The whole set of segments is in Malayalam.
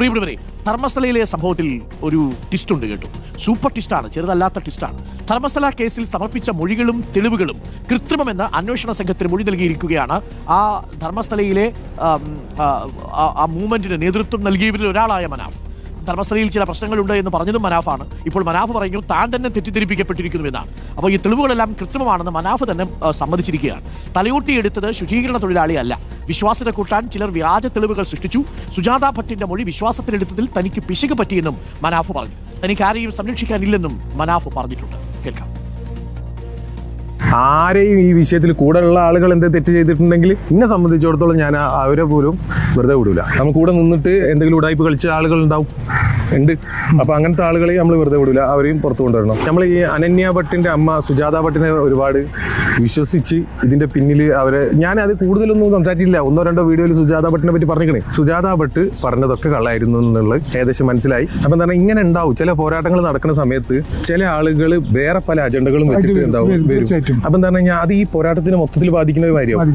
പ്രിയപ്പെട്ടവരെ, ധർമ്മസ്ഥലയിലെ സംഭവത്തിൽ ഒരു ട്വിസ്റ്റ് ഉണ്ട് കേട്ടോ. സൂപ്പർ ട്വിസ്റ്റാണ്, ചെറുതല്ലാത്ത ട്വിസ്റ്റാണ്. ധർമ്മസ്ഥല കേസിൽ സമർപ്പിച്ച മൊഴികളും തെളിവുകളും കൃത്രിമമെന്ന് അന്വേഷണ സംഘത്തിന് മൊഴി നൽകിയിരിക്കുകയാണ്. ആ ധർമ്മസ്ഥലയിലെ ആ മൂവ്മെന്റിന് നേതൃത്വം നൽകിയവരിൽ ഒരാളായ മനാഫ്. ധർമ്മസ്ഥലയിൽ ചില പ്രശ്നങ്ങളുണ്ട് എന്ന് പറഞ്ഞതും മനാഫാണ്. ഇപ്പോൾ മനാഫ് പറയുന്നു താൻ തന്നെ തെറ്റിദ്ധരിപ്പിക്കപ്പെട്ടിരിക്കുന്നു എന്നാണ്. അപ്പോൾ ഈ തെളിവുകളെല്ലാം കൃത്രിമമാണെന്ന് മനാഫ് തന്നെ സമ്മതിച്ചിരിക്കുകയാണ്. തലയോട്ടിയെടുത്തത് ശുചീകരണ തൊഴിലാളിയല്ല. വിശ്വാസത്തെ കൂട്ടാൻ ചിലർ വ്യാജ തെളിവുകൾ സൃഷ്ടിച്ചു. സുജാത ഭട്ടിന്റെ മൊഴി വിശ്വാസത്തിലെടുത്തതിൽ തനിക്ക് പിശക് പറ്റിയെന്നും മനാഫ് പറഞ്ഞു. തനിക്ക് ആരെയും സംരക്ഷിക്കാനില്ലെന്നും മനാഫ് പറഞ്ഞിട്ടുണ്ട്. കേൾക്കാം. ആരെയും ഈ വിഷയത്തിൽ കൂടെയുള്ള ആളുകൾ എന്ത് തെറ്റ് ചെയ്തിട്ടുണ്ടെങ്കിൽ എന്നെ സംബന്ധിച്ചിടത്തോളം ഞാൻ അവരെ പോലും വെറുതെ വിടൂല. നമ്മൾ കൂടെ നിന്നിട്ട് എന്തെങ്കിലും ഉടായ്പ കളിച്ച ആളുകൾ ഉണ്ട്. അപ്പൊ അങ്ങനത്തെ ആളുകളെ നമ്മൾ വെറുതെ വിടൂല, അവരെയും പുറത്തു കൊണ്ടുവരണം. നമ്മൾ ഈ അനന്യ ഭട്ടിന്റെ അമ്മ സുജാത ഭട്ടിനെ ഒരുപാട് വിശ്വസിച്ച് ഇതിന്റെ പിന്നിൽ അവരെ ഞാൻ അത് കൂടുതലൊന്നും സംസാരിച്ചില്ല. ഒന്നോ രണ്ടോ വീഡിയോയിൽ സുജാത ഭട്ടിനെ പറ്റി പറഞ്ഞിരിക്കണേ. സുജാത ഭട്ട് പറഞ്ഞതൊക്കെ കള്ളായിരുന്നു എന്നുള്ളത് ഏകദേശം മനസ്സിലായി. അപ്പൊ എന്താ പറയുക, ഇങ്ങനെ ഉണ്ടാവും ചില പോരാട്ടങ്ങൾ നടക്കുന്ന സമയത്ത് ചില ആളുകൾ വേറെ പല അജണ്ടകളും വെച്ചിട്ട് ഉണ്ടാവും. അപ്പൊ എന്താ പറഞ്ഞാൽ അത് ഈ പോരാട്ടത്തിന് മൊത്തത്തിൽ ബാധിക്കുന്ന ഒരു കാര്യമാണ്.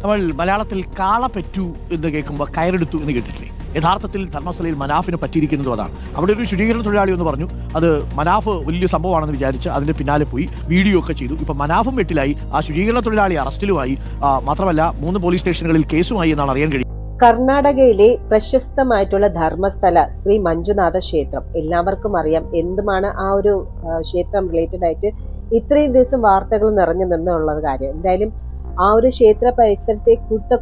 നമ്മൾ മലയാളത്തിൽ കാള പെറ്റു എന്ന് കേൾക്കുമ്പോൾ കയറെടുത്തു എന്ന് കേട്ടിട്ടില്ലേ? യഥാർത്ഥത്തിൽ ധർമ്മസ്ഥലയിൽ മനാഫിന് പറ്റിയിരിക്കുന്നതും അതാണ്. അവിടെ ഒരു ശുചീകരണ തൊഴിലാളി എന്ന് പറഞ്ഞു, അത് മനാഫ് വലിയ സംഭവമാണെന്ന് വിചാരിച്ച് അതിന്റെ പിന്നാലെ പോയി വീഡിയോ ഒക്കെ ചെയ്തു. ഇപ്പൊ മനാഫും വെട്ടിലായി, ആ ശുചീകരണ തൊഴിലാളി അറസ്റ്റിലുമായി. മാത്രമല്ല 3 പോലീസ് സ്റ്റേഷനുകളിൽ കേസുമായി എന്നാണ് അറിയാൻ കഴിയും. കർണാടകയിലെ പ്രശസ്തമായിട്ടുള്ള ധർമ്മസ്ഥല ശ്രീ മഞ്ജുനാഥ ക്ഷേത്രം എല്ലാവർക്കും അറിയാം. എന്തുമാണ് ആ ഒരു ക്ഷേത്രം റിലേറ്റഡ് ആയിട്ട് ഇത്രയും ദിവസം വാർത്തകൾ നിറഞ്ഞു നിന്നുള്ളത് കാര്യം. എന്തായാലും ആ ഒരു ക്ഷേത്ര പരിസരത്തെ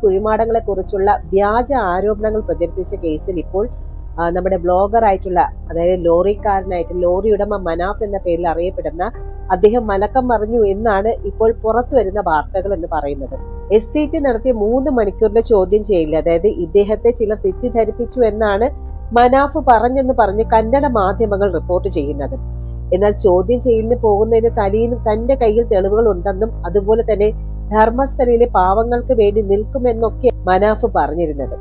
കുഴിമാടങ്ങളെ കുറിച്ചുള്ള വ്യാജ ആരോപണങ്ങൾ പ്രചരിപ്പിച്ച കേസിൽ ഇപ്പോൾ നമ്മുടെ ബ്ലോഗർ ആയിട്ടുള്ള, അതായത് ലോറിക്കാരനായിട്ട് ലോറി ഉടമ മനാഫ് എന്ന പേരിൽ അറിയപ്പെടുന്ന അദ്ദേഹം മലക്കം മറിഞ്ഞു എന്നാണ് ഇപ്പോൾ പുറത്തു വരുന്ന വാർത്തകൾ എന്ന് പറയുന്നത്. SIT നടത്തിയ 3 മണിക്കൂറിന്റെ ചോദ്യം ചെയ്യില്ല, അതായത് ഇദ്ദേഹത്തെ ചിലർ തെറ്റിദ്ധരിപ്പിച്ചു എന്നാണ് മനാഫ് പറഞ്ഞെന്ന് പറഞ്ഞ് കന്നഡ മാധ്യമങ്ങൾ റിപ്പോർട്ട് ചെയ്യുന്നത്. എന്നാൽ ചോദ്യം ചെയ്യലിന് പോകുന്നതിന് തന്റെ കയ്യിൽ തെളിവുകൾ ഉണ്ടെന്നും അതുപോലെ തന്നെ ധർമ്മസ്ഥലയിലെ പാവങ്ങൾക്ക് വേണ്ടി നിൽക്കുമെന്നൊക്കെ മനാഫ് പറഞ്ഞിരുന്നത്.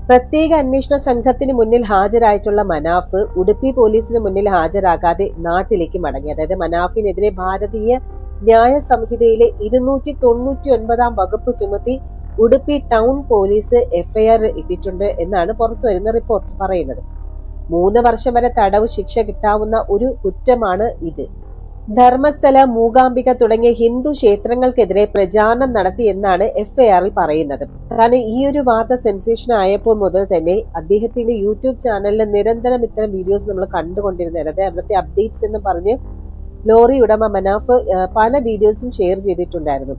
പ്രത്യേക അന്വേഷണ സംഘത്തിന് മുന്നിൽ ഹാജരായിട്ടുള്ള മനാഫ് ഉടുപ്പി പോലീസിന് മുന്നിൽ ഹാജരാകാതെ നാട്ടിലേക്ക് മടങ്ങി. അതായത് മനാഫിനെതിരെ ഭാരതീയ ന്യായ സംഹിതയിലെ 299 വകുപ്പ് ചുമത്തി ഉടുപ്പി ടൗൺ പോലീസ് FIR ഇട്ടിട്ടുണ്ട് എന്നാണ് പുറത്തുവരുന്ന റിപ്പോർട്ട് പറയുന്നത്. 3 വർഷം വരെ തടവ് ശിക്ഷ കിട്ടാവുന്ന ഒരു കുറ്റമാണ് ഇത്. ധർമ്മസ്ഥല, മൂകാംബിക തുടങ്ങിയ ഹിന്ദു ക്ഷേത്രങ്ങൾക്കെതിരെ പ്രചാരണം നടത്തി എന്നാണ് FIR പറയുന്നത്. കാരണം ഈ ഒരു വാർത്ത സെൻസേഷൻ ആയപ്പോൾ മുതൽ തന്നെ അദ്ദേഹത്തിന്റെ യൂട്യൂബ് ചാനലിൽ നിരന്തരം ഇത്തരം വീഡിയോസ് നമ്മൾ കണ്ടുകൊണ്ടിരുന്നത്. അവിടുത്തെ അപ്ഡേറ്റ്സ് എന്ന് പറഞ്ഞ് ലോറി ഉടമ മനാഫ് പല വീഡിയോസും ഷെയർ ചെയ്തിട്ടുണ്ടായിരുന്നു.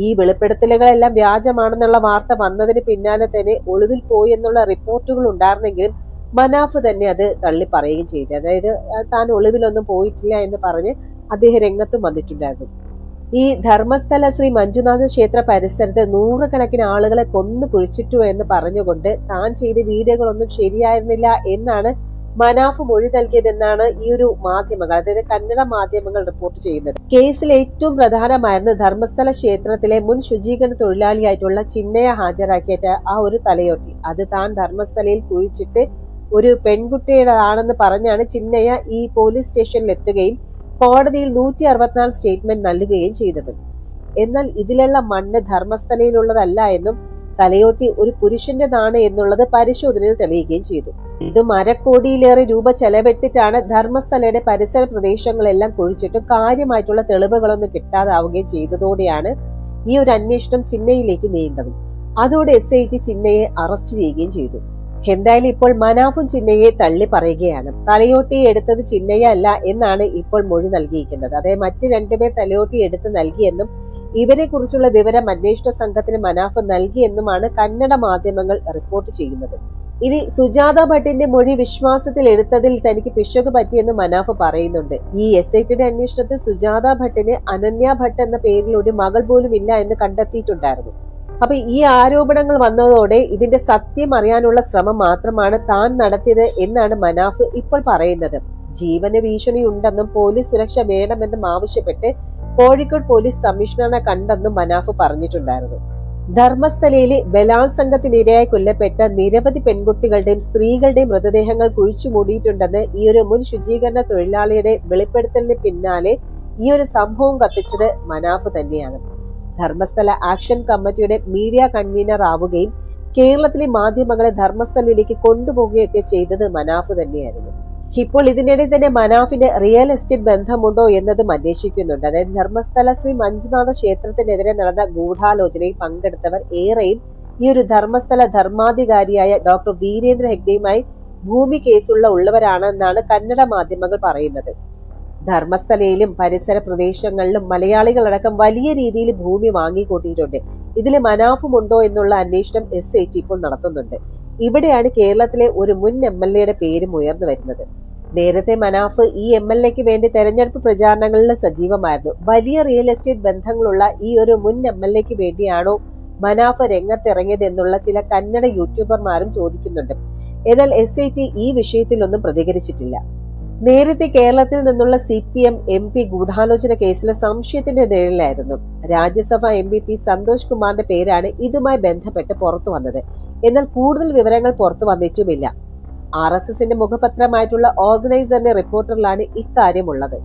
ഈ വെളിപ്പെടുത്തലുകളെല്ലാം വ്യാജമാണെന്നുള്ള വാർത്ത വന്നതിന് പിന്നാലെ തന്നെ ഒളിവിൽ പോയി എന്നുള്ള റിപ്പോർട്ടുകൾ ഉണ്ടായിരുന്നെങ്കിലും മനാഫ് തന്നെ അത് തള്ളി പറയുകയും ചെയ്തു. അതായത് താൻ ഒളിവിലൊന്നും പോയിട്ടില്ല എന്ന് പറഞ്ഞ് അദ്ദേഹം രംഗത്തും വന്നിട്ടുണ്ടായിരുന്നു. ഈ ധർമ്മസ്ഥല ശ്രീ മഞ്ജുനാഥ ക്ഷേത്ര പരിസരത്ത് 100 കണക്കിന് ആളുകളെ കൊന്നു കുഴിച്ചിട്ടു എന്ന് പറഞ്ഞുകൊണ്ട് താൻ ചെയ്ത വീഡിയോകളൊന്നും ശരിയായിരുന്നില്ല എന്നാണ് മനാഫ് മൊഴി നൽകിയതെന്നാണ് ഈ ഒരു മാധ്യമങ്ങൾ, അതായത് കന്നഡ മാധ്യമങ്ങൾ റിപ്പോർട്ട് ചെയ്യുന്നത്. കേസിൽ ഏറ്റവും പ്രധാനമായിരുന്നു ധർമ്മസ്ഥല ക്ഷേത്രത്തിലെ മുൻ ശുചീകരണ തൊഴിലാളിയായിട്ടുള്ള ചിന്നയ ഹാജരാക്കിയ ആ ഒരു തലയോട്ടി. അത് താൻ ധർമ്മസ്ഥലയിൽ കുഴിച്ചിട്ട് ഒരു പെൺകുട്ടിയുടേതാണെന്ന് പറഞ്ഞാണ് ചിന്നയ ഈ പോലീസ് സ്റ്റേഷനിൽ എത്തുകയും കോടതിയിൽ 164 സ്റ്റേറ്റ്മെന്റ് നൽകുകയും ചെയ്തത്. എന്നാൽ ഇതിലുള്ള മണ്ണ് ധർമ്മസ്ഥലയിലുള്ളതല്ല എന്നും തലയോട്ടി ഒരു പുരുഷന്റേതാണ് എന്നുള്ളത് പരിശോധനയിൽ തെളിയുകയും ചെയ്തു. ഇത് 1.5 കോടിയിലേറെ രൂപ ചെലവിട്ടിട്ടാണ് ധർമ്മസ്ഥലയുടെ പരിസര പ്രദേശങ്ങളെല്ലാം കുഴിച്ചിട്ട് കാര്യമായിട്ടുള്ള തെളിവുകളൊന്നും കിട്ടാതാവുകയും ചെയ്തതോടെയാണ് ഈ ഒരു അന്വേഷണം ചിന്നയിലേക്ക് നീണ്ടത്. അതോടെ SIT ചിന്നയെ അറസ്റ്റ് ചെയ്യുകയും ചെയ്തു. എന്തായാലും ഇപ്പോൾ മനാഫും ചിന്നയെ തള്ളി പറയുകയാണ്. തലയോട്ടി എടുത്തത് ചിന്നയ അല്ല എന്നാണ് ഇപ്പോൾ മൊഴി നൽകിയിരിക്കുന്നത്. അതായത് മറ്റ് 2 പേർ തലയോട്ടി എടുത്ത് നൽകിയെന്നും ഇവരെ കുറിച്ചുള്ള വിവരം അന്വേഷണ സംഘത്തിന് മനാഫ് നൽകിയെന്നുമാണ് കന്നഡ മാധ്യമങ്ങൾ റിപ്പോർട്ട് ചെയ്യുന്നത്. ഇനി സുജാത ഭട്ടിന്റെ മൊഴി വിശ്വാസത്തിൽ എടുത്തതിൽ തനിക്ക് പിശക് പറ്റിയെന്ന് മനാഫ് പറയുന്നുണ്ട്. ഈ SITയുടെ അന്വേഷണത്തിൽ സുജാത ഭട്ടിന് അനന്യ ഭട്ട് എന്ന പേരിൽ ഒരു മകൾ പോലും ഇല്ല എന്ന് കണ്ടെത്തിയിട്ടുണ്ടായിരുന്നു. അപ്പൊ ഈ ആരോപണങ്ങൾ വന്നതോടെ ഇതിന്റെ സത്യം അറിയാനുള്ള ശ്രമം മാത്രമാണ് താൻ നടത്തിയത് എന്നാണ് മനാഫ് ഇപ്പോൾ പറയുന്നത്. ജീവന് ഭീഷണി ഉണ്ടെന്നും പോലീസ് സുരക്ഷ വേണമെന്നും ആവശ്യപ്പെട്ട് കോഴിക്കോട് പോലീസ് കമ്മീഷണറെ കണ്ടെന്നും മനാഫ് പറഞ്ഞിട്ടുണ്ടായിരുന്നു. ധർമ്മസ്ഥലയിലെ ബലാത്സംഗത്തിനിരയായി കൊല്ലപ്പെട്ട നിരവധി പെൺകുട്ടികളുടെയും സ്ത്രീകളുടെയും മൃതദേഹങ്ങൾ കുഴിച്ചു മൂടിയിട്ടുണ്ടെന്ന് ഈ ഒരു മുൻ ശുചീകരണ തൊഴിലാളിയുടെ വെളിപ്പെടുത്തലിന് പിന്നാലെ ഈ ഒരു സംഭവം കത്തിച്ചത് മനാഫ് തന്നെയാണ്. ധർമ്മസ്ഥല ആക്ഷൻ കമ്മിറ്റിയുടെ മീഡിയ കൺവീനർ ആവുകയും കേരളത്തിലെ മാധ്യമങ്ങളെ ധർമ്മസ്ഥലയിലേക്ക് കൊണ്ടുപോവുകയൊക്കെ ചെയ്തത് മനാഫ് തന്നെയായിരുന്നു. ഇപ്പോൾ ഇതിനിടെ തന്നെ മനാഫിന് റിയൽ എസ്റ്റേറ്റ് ബന്ധമുണ്ടോ എന്നതും അന്വേഷിക്കുന്നുണ്ട്. അതായത് ധർമ്മസ്ഥല ശ്രീ മഞ്ജുനാഥ ക്ഷേത്രത്തിനെതിരെ നടന്ന ഗൂഢാലോചനയിൽ പങ്കെടുത്തവർ ഏറെയും ഈ ഒരു ധർമ്മസ്ഥല ധർമാധികാരിയായ ഡോക്ടർ വീരേന്ദ്ര ഹെഗ്ഡെയുമായി ഭൂമി കേസുള്ള ഉള്ളവരാണെന്നാണ് കന്നഡ മാധ്യമങ്ങൾ പറയുന്നത്. ധർമ്മസ്ഥലയിലും പരിസര പ്രദേശങ്ങളിലും മലയാളികളടക്കം വലിയ രീതിയിൽ ഭൂമി വാങ്ങിക്കൂട്ടിയിട്ടുണ്ട്. ഇതിൽ മനാഫുമുണ്ടോ എന്നുള്ള അന്വേഷണം SIT ഇപ്പോൾ നടത്തുന്നുണ്ട്. ഇവിടെയാണ് കേരളത്തിലെ ഒരു മുൻ MLA പേരും ഉയർന്നു വരുന്നത്. നേരത്തെ മനാഫ് ഈ MLAക്ക് വേണ്ടി തെരഞ്ഞെടുപ്പ് പ്രചാരണങ്ങളിൽ സജീവമായിരുന്നു. വലിയ റിയൽ എസ്റ്റേറ്റ് ബന്ധങ്ങളുള്ള ഈ ഒരു മുൻ MLAക്ക് വേണ്ടിയാണോ മനാഫ് രംഗത്തിറങ്ങിയത് എന്നുള്ള ചില കന്നഡ യൂട്യൂബർമാരും ചോദിക്കുന്നുണ്ട്. എന്നാൽ SIT ഈ വിഷയത്തിലൊന്നും പ്രതികരിച്ചിട്ടില്ല. നേരത്തെ കേരളത്തിൽ നിന്നുള്ള CPM MP ഗൂഢാലോചന കേസിലെ സംശയത്തിന്റെ നിഴലിലായിരുന്നു. രാജ്യസഭ MVP സന്തോഷ് കുമാറിന്റെ പേരാണ് ഇതുമായി ബന്ധപ്പെട്ട് പുറത്തു വന്നത്. എന്നാൽ കൂടുതൽ വിവരങ്ങൾ പുറത്തു വന്നിട്ടുമില്ല. RSSന്റെ മുഖപത്രമായിട്ടുള്ള ഓർഗനൈസറിന്റെ റിപ്പോർട്ടറിലാണ് ഇക്കാര്യമുള്ളത്.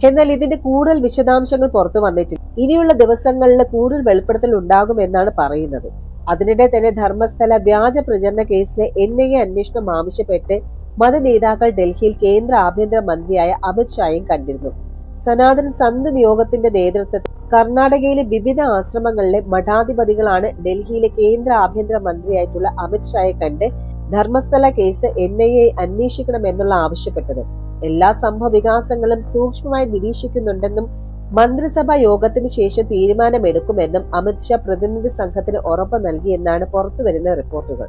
എന്നാൽ ഇതിന്റെ കൂടുതൽ വിശദാംശങ്ങൾ പുറത്തു വന്നിട്ടില്ല. ഇനിയുള്ള ദിവസങ്ങളിൽ കൂടുതൽ വെളിപ്പെടുത്തൽ ഉണ്ടാകുമെന്നാണ് പറയുന്നത്. അതിനിടെ തന്നെ ധർമ്മസ്ഥല വ്യാജ പ്രചരണ കേസിലെ NIA അന്വേഷണം ആവശ്യപ്പെട്ട് മതനേതാക്കൾ ഡൽഹിയിൽ കേന്ദ്ര ആഭ്യന്തര മന്ത്രിയായ അമിത് ഷായും കണ്ടിരുന്നു. സനാതൻ സന്ത് നിയോഗത്തിന്റെ നേതൃത്വത്തിൽ കർണാടകയിലെ വിവിധ ആശ്രമങ്ങളിലെ മഠാധിപതികളാണ് ഡൽഹിയിലെ കേന്ദ്ര ആഭ്യന്തര മന്ത്രിയായിട്ടുള്ള അമിത് ഷായെ കണ്ട് ധർമ്മസ്ഥല കേസ് NIA അന്വേഷിക്കണമെന്നുള്ള ആവശ്യപ്പെട്ടത്. എല്ലാ സംഭവ വികാസങ്ങളും സൂക്ഷ്മമായി നിരീക്ഷിക്കുന്നുണ്ടെന്നും മന്ത്രിസഭാ യോഗത്തിന് ശേഷം തീരുമാനമെടുക്കുമെന്നും അമിത് ഷാ പ്രതിനിധി സംഘത്തിന് ഉറപ്പ് നൽകിയെന്നാണ് പുറത്തുവരുന്ന റിപ്പോർട്ടുകൾ.